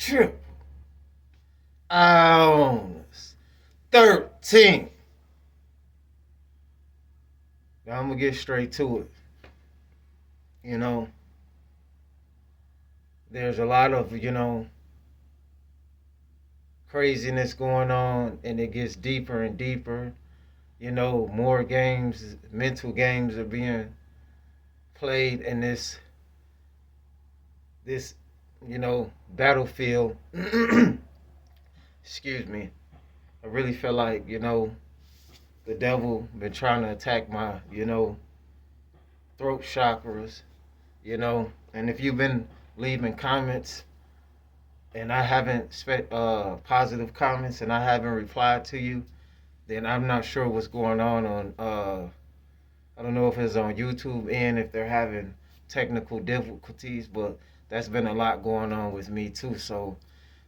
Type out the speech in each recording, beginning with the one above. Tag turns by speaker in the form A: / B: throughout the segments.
A: triple ounce 13. Now I'm gonna get straight to it. You know, there's a lot of, craziness going on, and it gets deeper and deeper. More games, mental games are being played in this battlefield. Excuse me. I really feel like, the devil been trying to attack my, throat chakras, and if you've been leaving comments and I haven't positive comments and I haven't replied to you, then I'm not sure what's going on I don't know if it's on YouTube and if they're having technical difficulties, but that's been a lot going on with me too. So,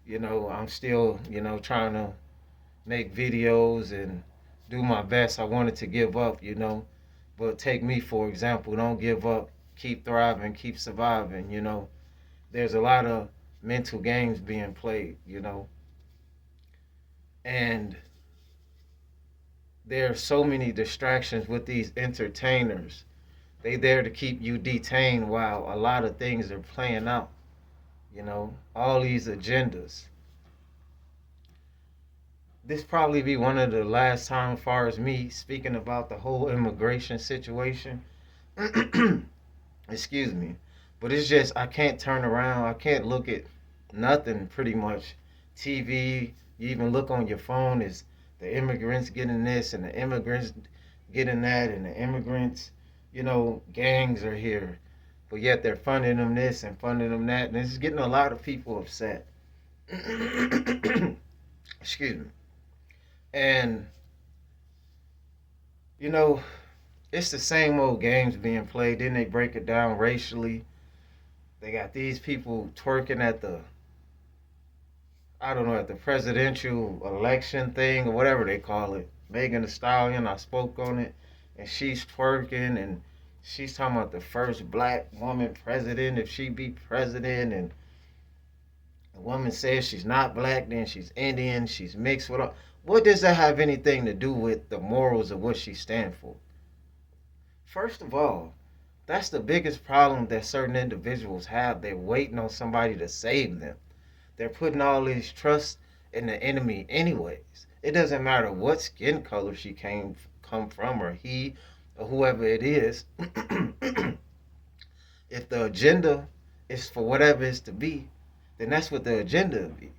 A: I'm still, trying to make videos and do my best. I wanted to give up, but take me for example. Don't give up. Keep thriving. Keep surviving. There's a lot of mental games being played. And there are so many distractions with these entertainers. They there to keep you detained while a lot of things are playing out. All these agendas. This probably be one of the last time, far as me speaking about the whole immigration situation. Excuse me, but it's just I can't turn around. I can't look at nothing. Pretty much, TV. You even look on your phone. Is the immigrants getting this and the immigrants getting that and the immigrants, gangs are here, but yet they're funding them this and funding them that, and it's getting a lot of people upset. Excuse me. And, you know, it's the same old games being played. Then they break it down racially. They got these people twerking at I don't know, at the presidential election thing or whatever they call it. Megan Thee Stallion, I spoke on it, and she's twerking and she's talking about the first black woman president if she be president, and the woman says she's not black, then she's Indian, she's mixed with all. What does that have anything to do with the morals of what she stands for? First of all, that's the biggest problem that certain individuals have. They're waiting on somebody to save them. They're putting all this trust in the enemy anyways. It doesn't matter what skin color she come from or he or whoever it is. If the agenda is for whatever it's to be, then that's what the agenda will be.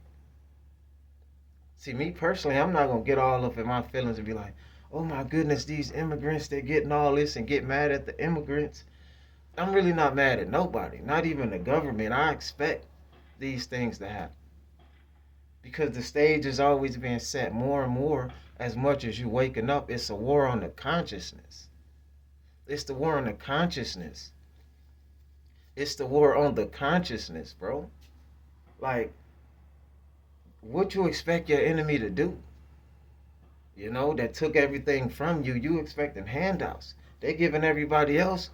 A: See, me personally, I'm not gonna get all up in my feelings and be like, oh my goodness, these immigrants, they're getting all this and get mad at the immigrants. I'm really not mad at nobody, not even the government. I expect these things to happen because the stage is always being set more and more. As much as you waking up, it's a war on the consciousness. It's the war on the consciousness. It's the war on the consciousness, bro. Like, what you expect your enemy to do? That took everything from you. You expecting handouts. They giving everybody else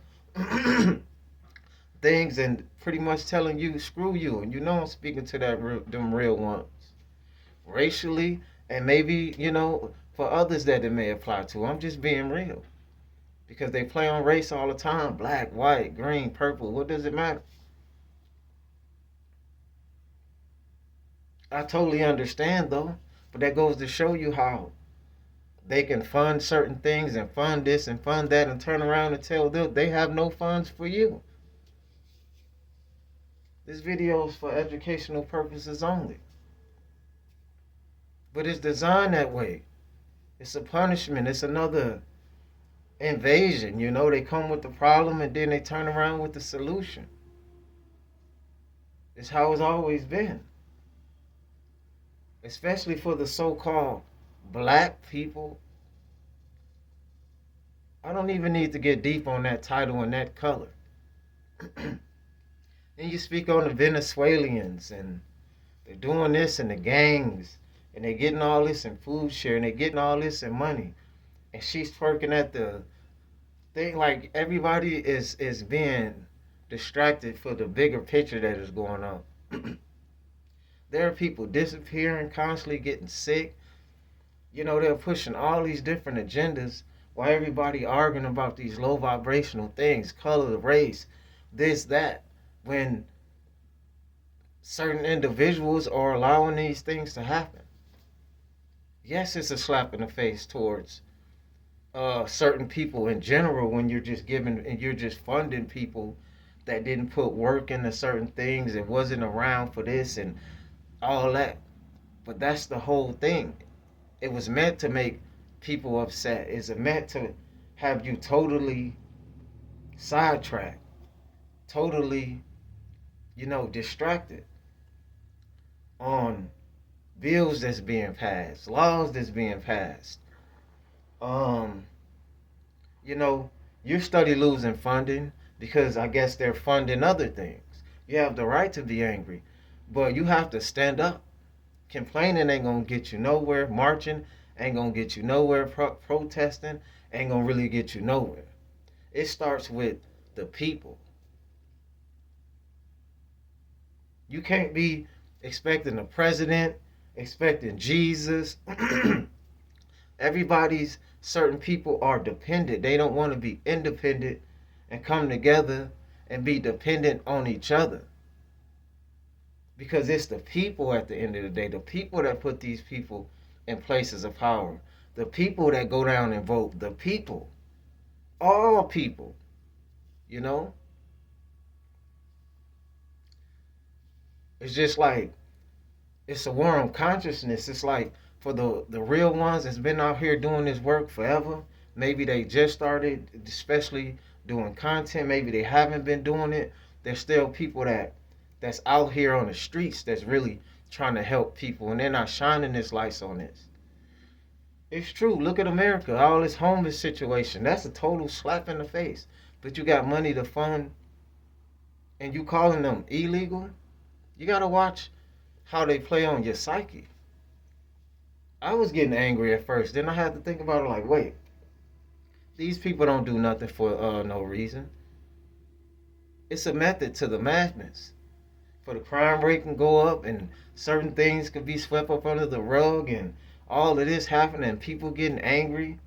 A: things and pretty much telling you screw you. And I'm speaking to them real ones, racially, and maybe for others that it may apply to. I'm just being real because they play on race all the time. Black, white, green, purple. What does it matter? I totally understand though, but that goes to show you how they can fund certain things and fund this and fund that and turn around and tell them they have no funds for you. This video is for educational purposes only. But it's designed that way. It's a punishment. It's another invasion. They come with the problem and then they turn around with the solution. It's how it's always been. Especially for the so-called black people. I don't even need to get deep on that title and that color. Then you speak on the Venezuelans and they're doing this and the gangs and they're getting all this in food share and they're getting all this in money. And she's twerking at the thing like everybody is being distracted for the bigger picture that is going on. There are people disappearing, constantly getting sick. You know, they're pushing all these different agendas while everybody arguing about these low vibrational things, color, race, this, that, when certain individuals are allowing these things to happen. Yes, it's a slap in the face towards certain people in general when you're just giving and you're just funding people that didn't put work into certain things and wasn't around for this and all that. But that's the whole thing. It was meant to make people upset. It's meant to have you totally sidetracked, totally, distracted on bills that's being passed, laws that's being passed. Um, you know, you study losing funding because I guess they're funding other things. You have the right to be angry, but you have to stand up. Complaining ain't gonna get you nowhere. Marching ain't gonna get you nowhere. Protesting ain't gonna really get you nowhere. It starts with the people. You can't be expecting a president, expecting Jesus. Everybody's certain people are dependent. They don't want to be independent and come together and be dependent on each other. Because it's the people at the end of the day, the people that put these people in places of power, the people that go down and vote, the people, all people, you know? It's just like, it's a war on consciousness. It's like for the real ones that's been out here doing this work forever, maybe they just started, especially doing content, maybe they haven't been doing it. There's still people that's out here on the streets that's really trying to help people and they're not shining this lights on this. It's true. Look at America, all this homeless situation. That's a total slap in the face. But you got money to fund and you calling them illegal? You gotta watch how they play on your psyche. I was getting angry at first. Then I had to think about it like, wait, these people don't do nothing for no reason. It's a method to the madness. For the crime rate can go up and certain things could be swept up under the rug and all of this happening and people getting angry.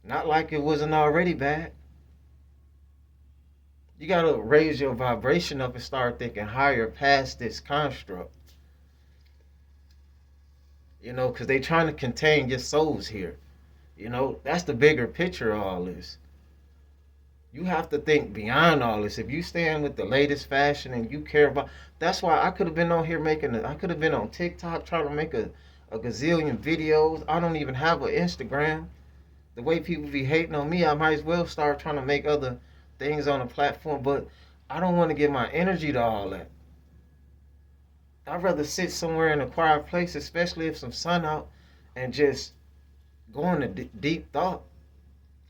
A: Not like it wasn't already bad. You gotta raise your vibration up and start thinking higher past this construct. Because they trying to contain your souls here. That's the bigger picture of all this. You have to think beyond all this. If you stand with the latest fashion and you care about, that's why I could have been on here I could have been on TikTok trying to make a gazillion videos. I don't even have an Instagram. The way people be hating on me, I might as well start trying to make other things on the platform. But I don't want to give my energy to all that. I'd rather sit somewhere in a quiet place, especially if some sun out, and just go into deep thought.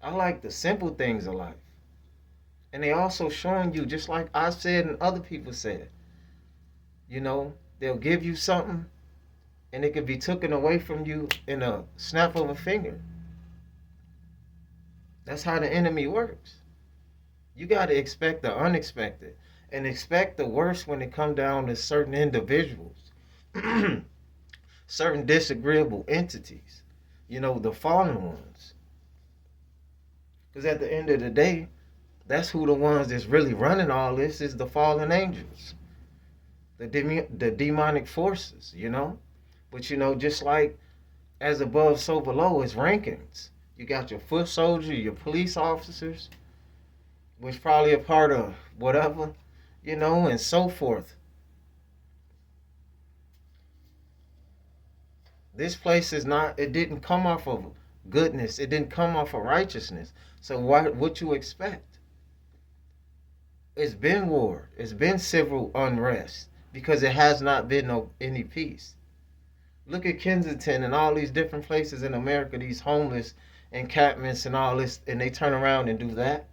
A: I like the simple things of life. And they also showing you, just like I said and other people said, they'll give you something and it could be taken away from you in a snap of a finger. That's how the enemy works. You got to expect the unexpected and expect the worst when it come down to certain individuals, certain disagreeable entities, the fallen ones. Because at the end of the day, that's who the ones that's really running all this is the fallen angels, the demonic forces, But, just like as above, so below is rankings. You got your foot soldier, your police officers, which probably a part of whatever, and so forth. This place is not, it didn't come off of goodness. It didn't come off of righteousness. So what you expect? It's been war. It's been civil unrest because it has not been any peace. Look at Kensington and all these different places in America, these homeless encampments and all this, and they turn around and do that.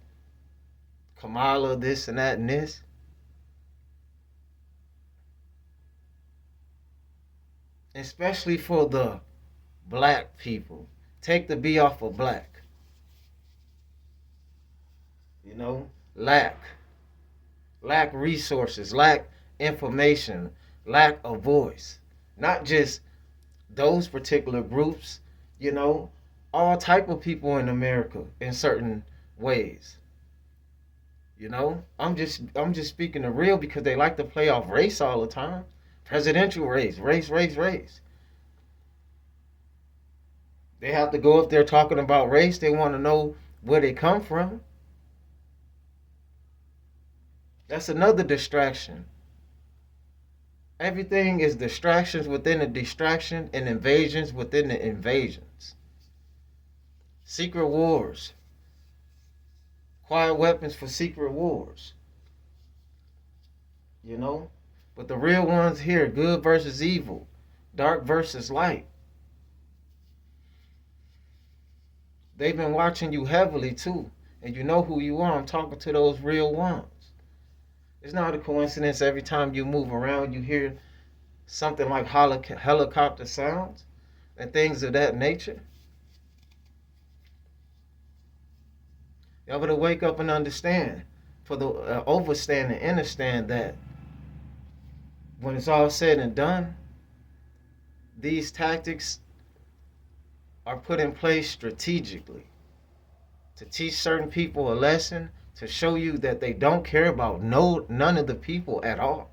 A: Kamala, this and that and this. Especially for the black people. Take the B off of black. Lack. Lack resources, lack information, lack of voice. Not just those particular groups, you know, all type of people in America in certain ways. You know, I'm just speaking the real because they like to play off race all the time. Presidential race, race, race, race. They have to go if they're talking about race, they want to know where they come from. That's another distraction. Everything is distractions within a distraction and invasions within the invasions. Secret wars. Quiet weapons for secret wars. You know? But the real ones here, good versus evil, dark versus light. They've been watching you heavily too. And you know who you are. I'm talking to those real ones. It's not a coincidence every time you move around you hear something like helicopter sounds and things of that nature. Y'all better wake up and understand, for the overstand and understand that when it's all said and done, these tactics are put in place strategically to teach certain people a lesson, to show you that they don't care about none of the people at all.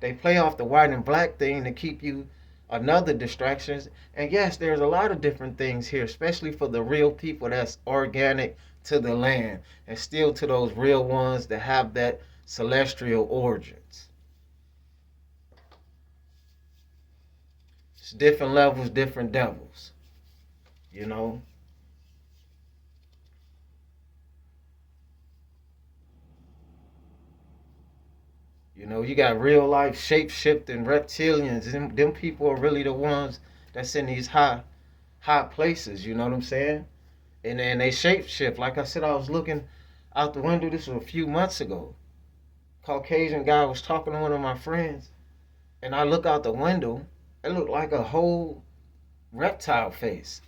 A: They play off the white and black thing to keep you another distractions. And yes, there's a lot of different things here, especially for the real people that's organic to the land and still to those real ones that have that celestial origins. It's different levels, different devils, you know. You know, you got real life shape shifting reptilians. Them people are really the ones that's in these high places. You know what I'm saying? And then they shape shift. Like I said, I was looking out the window. This was a few months ago. Caucasian guy was talking to one of my friends, and I look out the window. It looked like a whole reptile face.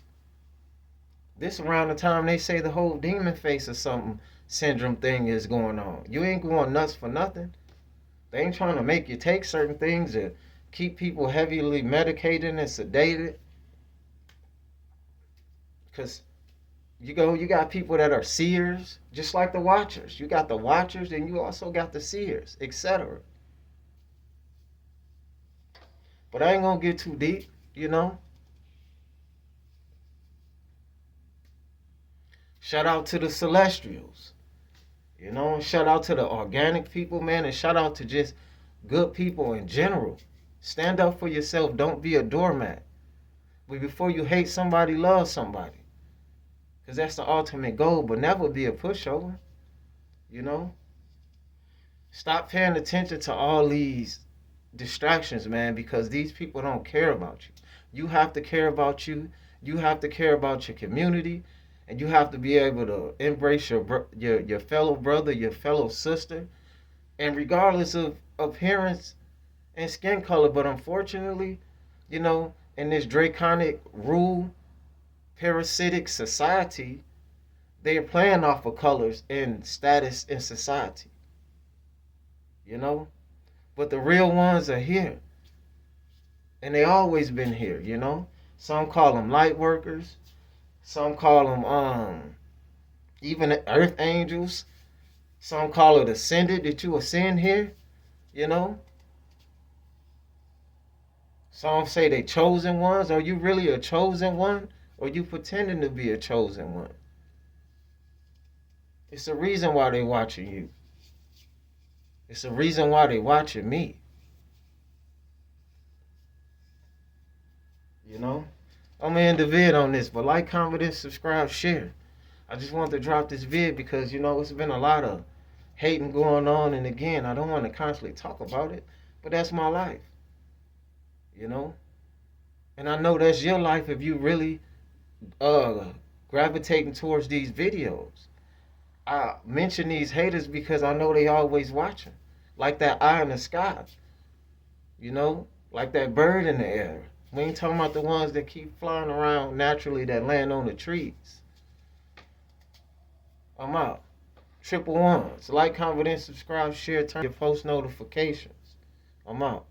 A: This around the time they say the whole demon face or something syndrome thing is going on. You ain't going nuts for nothing. They ain't trying to make you take certain things to keep people heavily medicated and sedated. Because you got people that are seers, just like the watchers. You got the watchers, and you also got the seers, etc. But I ain't gonna get too deep, you know. Shout out to the celestials, you know. Shout out to the organic people, man, and shout out to just good people in general. Stand up for yourself. Don't be a doormat. But before you hate somebody, love somebody. Because that's the ultimate goal, but never be a pushover, you know? Stop paying attention to all these distractions, man, because these people don't care about you. You have to care about you. You have to care about your community, and you have to be able to embrace your fellow brother, your fellow sister, and regardless of appearance and skin color. But unfortunately, you know, in this draconic rule, parasitic society, they are playing off of colors and status in society, you know. But the real ones are here, and they always been here, you know. Some call them light workers. Some call them even the earth angels. Some call it ascended, that you ascend here, you know. Some say they chosen ones. Are you really a chosen one? Or you pretending to be a chosen one? It's a reason why they watching you. It's a reason why they watching me. You know? I'm gonna end the vid on this, but like, comment, and subscribe, share. I just wanted to drop this vid because, you know, it's been a lot of hating going on, and again, I don't want to constantly talk about it, but that's my life. You know? And I know that's your life if you really uh gravitating towards these videos. I mention these haters because I know they always watching. Like that eye in the sky. You know? Like that bird in the air. We ain't talking about the ones that keep flying around naturally that land on the trees. I'm out. Triple ones. Like, comment, and subscribe, share, turn your post notifications. I'm out.